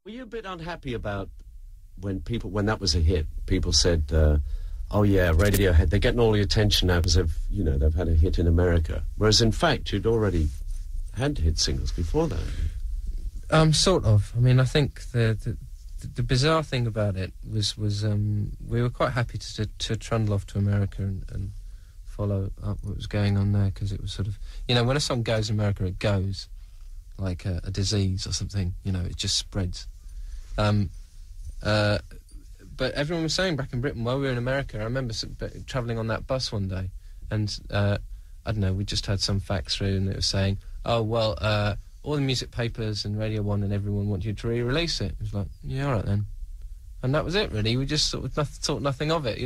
Were you a bit unhappy about when that was a hit? People said, "Oh yeah, Radiohead, they're getting all the attention now because they've had a hit in America." Whereas in fact, you'd already had hit singles before that. Sort of. I mean, I think the bizarre thing about it was we were quite happy to trundle off to America and follow up what was going on there, because it was sort of, when a song goes in America, it goes like a disease or something. It just spreads. But everyone was saying back in Britain while we were in America, I remember travelling on that bus one day, and I don't know, we just had some facts through, and it was saying, oh well, all the music papers and Radio 1 and everyone want you to re-release it. It was like, yeah, all right then. And that was it, really. We just sort of thought nothing of it.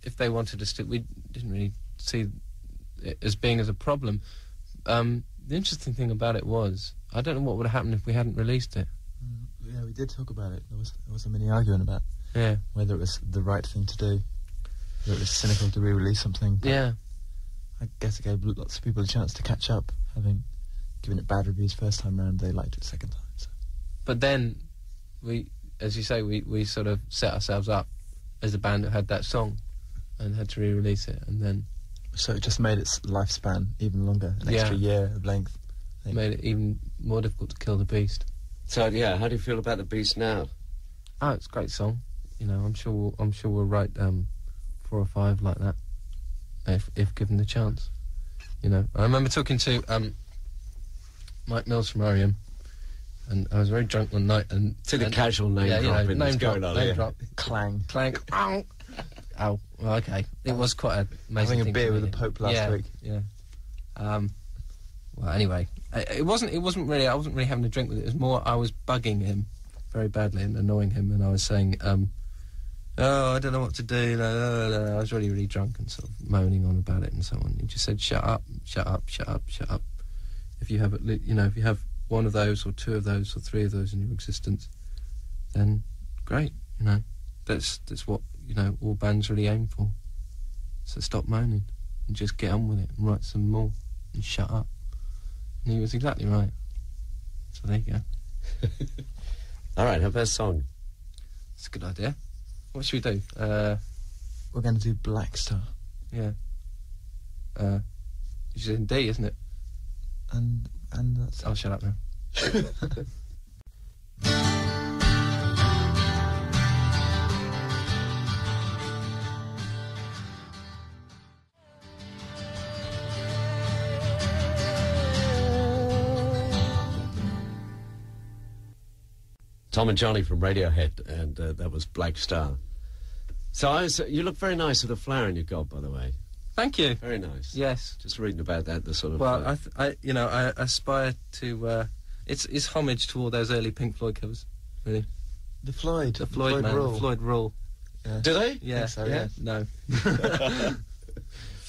If they wanted us to, we didn't really see it as being as a problem. The interesting thing about it was, I don't know what would have happened if we hadn't released it. Yeah, we did talk about it. There wasn't many arguing about whether it was the right thing to do, whether it was cynical to re-release something. Yeah. I guess it gave lots of people a chance to catch up, having given it bad reviews first time round. They liked it second time. So. But then, we, as you say, we sort of set ourselves up as a band that had that song and had to re-release it, and then... So it just made its lifespan even longer, an extra year of length. Made it even more difficult to kill the beast. So, yeah, how do you feel about the beast now? Oh, it's a great song. I'm sure we'll write 4 or 5 like that, if given the chance. I remember talking to Mike Mills from R.E.M., and I was very drunk one night, and to the casual name dropping that's going on. Name drop. Clang. Ow. Oh, well, okay. It was quite an amazing having a beer with the Pope last week. Yeah. Well, anyway, it wasn't really. I wasn't really having a drink with it. It was more I was bugging him very badly and annoying him, and I was saying, "Oh, I don't know what to do." I was really, really drunk and sort of moaning on about it and so on. He just said, "Shut up, shut up, shut up, shut up. If you have if you have one of those or 2 of those or 3 of those in your existence, then great. That's what all bands really aim for. So stop moaning and just get on with it and write some more and shut up." And he was exactly right. So there you go. All right, have a song. It's a good idea. What should we do? We're going to do Black Star. Yeah. It's in D, isn't it? And that's... I'll shut up now. Thom and Johnnie from Radiohead, and that was Black Star. So you look very nice with a flower in your gob, by the way. Thank you. Very nice. Yes. Just reading about that, the sort of... Well, I aspire to... It's homage to all those early Pink Floyd covers, really. The Floyd man, Rule. The Floyd Rule. Yeah. Do they? Yeah. So, yeah. No.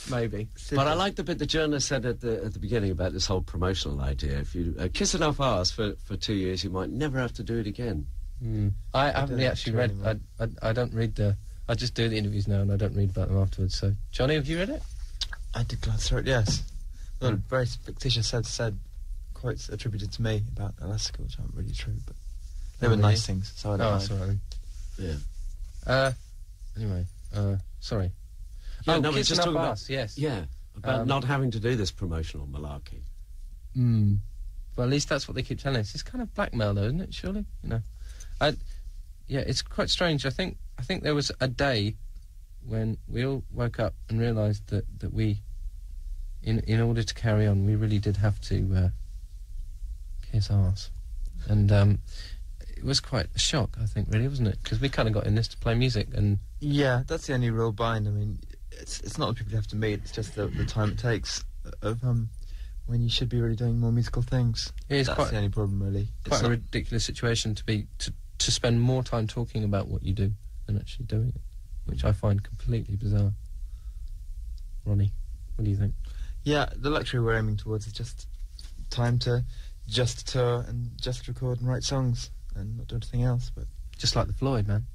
Maybe. But I like the bit the journalist said at the beginning about this whole promotional idea. If you kiss enough arse for 2 years, you might never have to do it again. I haven't actually read... I don't read the... I just do the interviews now and I don't read about them afterwards. So, Johnny, have you read it? I did glance through it, yes. Well, very fictitious said quotes attributed to me about Alaska, which aren't really true, but they were nice things, so I don't mind. That's all right. Yeah. Anyway, sorry. Yeah, no, Kiss just Enough talking Arse, yes. Yeah, about not having to do this promotional malarkey. Well, at least that's what they keep telling us. It's kind of blackmail, though, isn't it, surely? Yeah, it's quite strange. I think there was a day when we all woke up and realised that we, in order to carry on, we really did have to kiss arse. And it was quite a shock, I think, really, wasn't it? Because we kind of got in this to play music, and... Yeah, that's the only real bind. I mean, it's not the people you have to meet, it's just the time it takes of when you should be really doing more musical things. That's the only problem, really. Quite a ridiculous situation to spend more time talking about what you do than actually doing it, which I find completely bizarre. Ronnie, what do you think? Yeah, the luxury we're aiming towards is just time to just tour and just record and write songs and not do anything else. But just like the Floyd, man.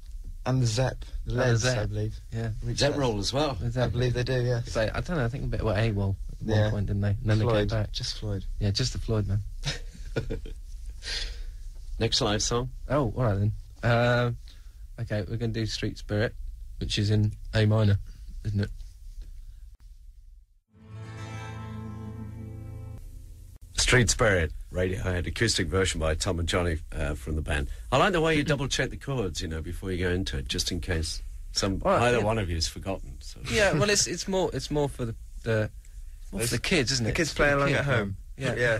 And the Zepp, the Leds, I believe. Yeah, Zepp roll as well. I believe they do. Yeah. So, I don't know. I think a bit about AWOL at one point, didn't they? And then Floyd, they came back. Just Floyd. Yeah, just the Floyd, man. Next live song? Oh, all right then. Okay, we're going to do Street Spirit, which is in A minor, isn't it? Street Spirit, Radiohead, acoustic version by Thom and Johnnie from the band. I like the way you double-check the chords, you know, before you go into it, just in case either one of you has forgotten. So. Yeah, well, it's more for the kids, isn't it? The kids playing along at home. Yeah.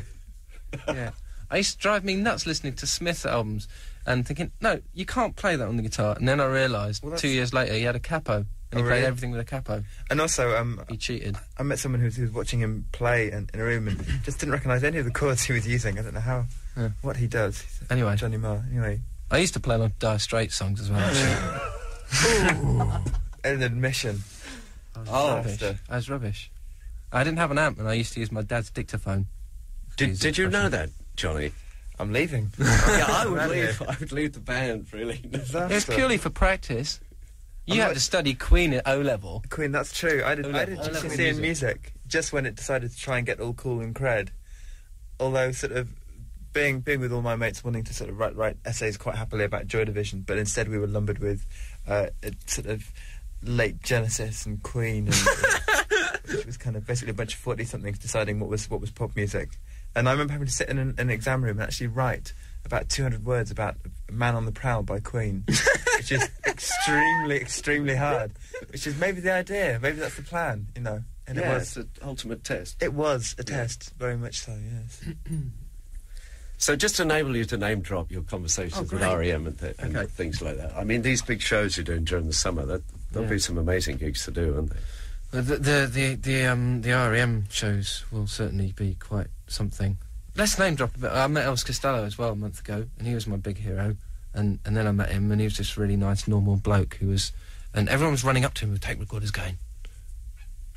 Yeah. I used to drive me nuts listening to Smith albums and thinking, no, you can't play that on the guitar. And then I realised 2 years later he had a capo. And he played everything with a capo. And also, he cheated. I met someone who was watching him play in a room and just didn't recognise any of the chords he was using. I don't know what he does. Anyway. Johnny Marr. Anyway. I used to play on Dire Straits songs as well, actually. An admission. I was rubbish. I didn't have an amp and I used to use my dad's dictaphone. Did you know that, Johnny? I'm leaving. Yeah, I would leave the band, really. It was purely for practice. You had to study Queen at O-level. Queen, that's true. I did GCSE in music just when it decided to try and get all cool and cred. Although sort of being with all my mates wanting to sort of write essays quite happily about Joy Division, but instead we were lumbered with sort of late Genesis and Queen, and which was kind of basically a bunch of 40-somethings deciding what was pop music. And I remember having to sit in an exam room and actually write about 200 words about Man on the Prowl by Queen, which is extremely, extremely hard. Which is maybe the idea, maybe that's the plan, you know. And it was the ultimate test. It was a test, very much so, yes. So just to enable you to name drop your conversations with REM and things like that. I mean, these big shows you're doing during the summer, there'll be some amazing gigs to do, won't they? The REM shows will certainly be quite something. Let's name drop a bit. I met Elvis Costello as well a month ago, and he was my big hero. And then I met him, and he was this really nice, normal bloke who was... And everyone was running up to him with tape recorders going,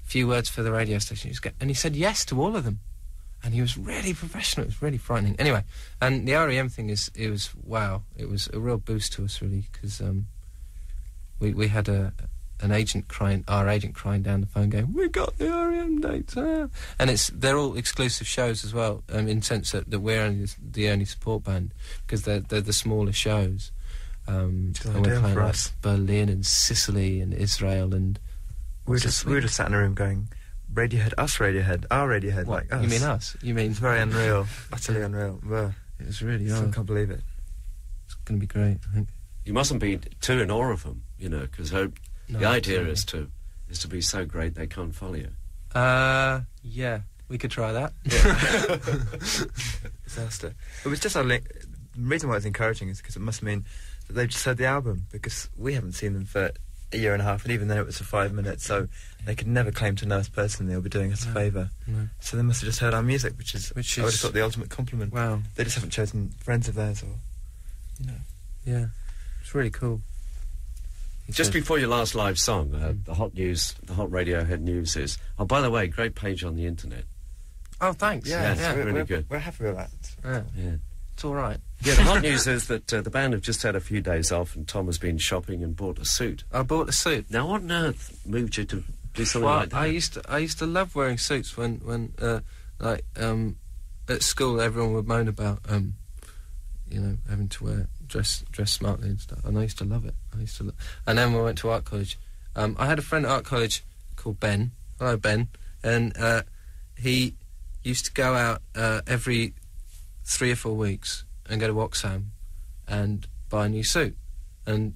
a few words for the radio station. And he said yes to all of them. And he was really professional. It was really frightening. Anyway, and the REM thing it was a real boost to us, really, because we had our agent crying down the phone going, we got the REM dates, and they're all exclusive shows as well, in the sense that we're only the only support band, because they're the smaller shows, and we're playing like Berlin and Sicily and Israel, and we were just sat in a room going, Radiohead, our Radiohead, what? Like us. You mean us? You mean... It's very unreal, utterly unreal. It was really I can't believe it. It's going to be great, I think. You mustn't be too in awe of them, you know, because the idea is to be so great they can't follow you. Yeah, we could try that. Disaster. It was just the reason why it's encouraging is because it must mean that they've just heard the album, because we haven't seen them for a year and a half, and even then it was for 5 minutes, so they could never claim to know us personally or be doing us a favour. No. So they must have just heard our music, which is I would have thought the ultimate compliment. Wow. They just haven't chosen friends of theirs, or, you know. Yeah, it's really cool. Just before your last live song, the hot Radiohead news is... Oh, by the way, great page on the internet. Oh, thanks. Yeah, it's really good. We're happy with that. Yeah. It's all right. Yeah, the hot news is that the band have just had a few days off, and Thom has been shopping and bought a suit. I bought a suit. Now, what on earth moved you to do something like that? I used to love wearing suits when at school everyone would moan about having to dress smartly and stuff, and I used to love it. And then when I went to art college, I had a friend at art college called Ben. Hello, Ben. And he used to go out every 3 or 4 weeks and go to Oxfam and buy a new suit and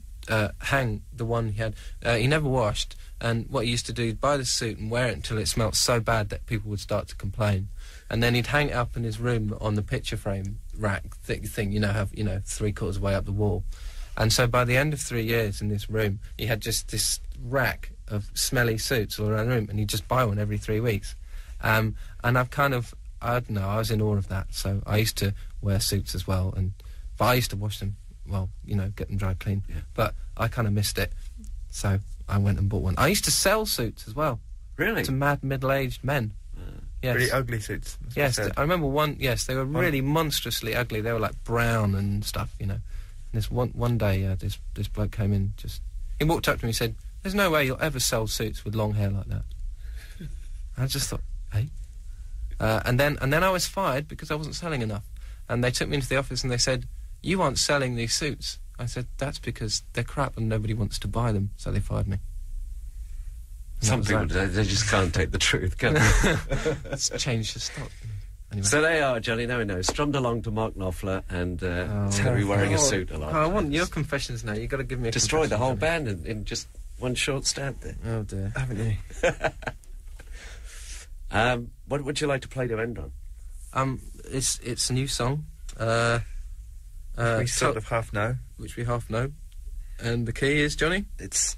hang the one he had. He never washed, and what he used to do is buy the suit and wear it until it smelt so bad that people would start to complain. And then he'd hang it up in his room on the picture frame rack thing, 3/4 way up the wall. And so by the end of 3 years in this room, he had just this rack of smelly suits all around the room, and he'd just buy one every 3 weeks. And I've kind of, I don't know, I was in awe of that. So I used to wear suits as well, but I used to wash them, get them dry clean. Yeah. But I kind of missed it, so I went and bought one. I used to sell suits as well. Really? To mad middle-aged men. Yes. Really ugly suits. Yes, I remember one. Yes, they were really monstrously ugly. They were like brown and stuff, And this one day, this bloke came in. He walked up to me and said, "There's no way you'll ever sell suits with long hair like that." I just thought, hey. And then I was fired because I wasn't selling enough. And they took me into the office and they said, you aren't selling these suits. I said, that's because they're crap and nobody wants to buy them, so they fired me. And Some that was people, that. they just can't take the truth, can they? It's changed the stock. Anyway. So they are, Johnny, now we know. Strummed along to Mark Knopfler and Terry wearing a suit a lot. I want your confessions now. You've got to give me a Destroyed the whole confession, band in just one short stab there. Oh, dear. Haven't you? What would you like to play to end on? It's a new song. We sort of half know. Which we half know. And the key is, Johnny? It's...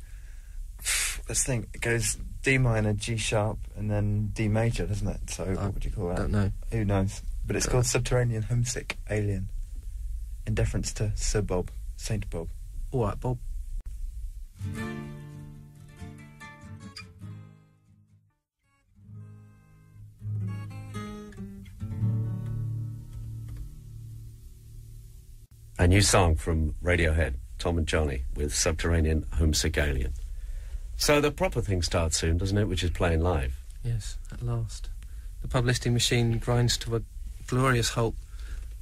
Let's think. It goes D minor, G sharp, and then D major, doesn't it? So what would you call that? I don't know. Who knows? But it's called Subterranean Homesick Alien, in deference to Sir Bob, Saint Bob. All right, Bob. A new song from Radiohead, Thom and Johnnie, with Subterranean Homesick Alien. So the proper thing starts soon, doesn't it, which is playing live? Yes, at last. The publicity machine grinds to a glorious halt,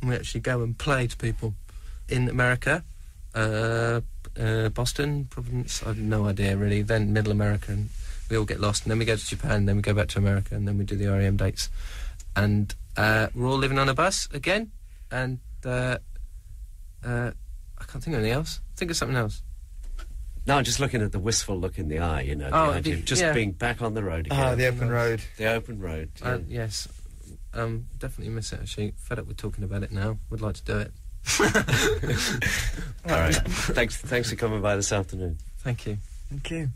and we actually go and play to people in America, Boston, Providence, I have no idea really, then Middle America, and we all get lost, and then we go to Japan, and then we go back to America, and then we do the REM dates. And we're all living on a bus again, and I can't think of anything else. Think of something else. No, I'm just looking at the wistful look in the eye, you know, the idea of just being back on the road again. Ah, the open road. The open road. Yeah. Yes, definitely miss it actually. Fed up with talking about it now. Would like to do it. All right. Thanks for coming by this afternoon. Thank you. Thank you.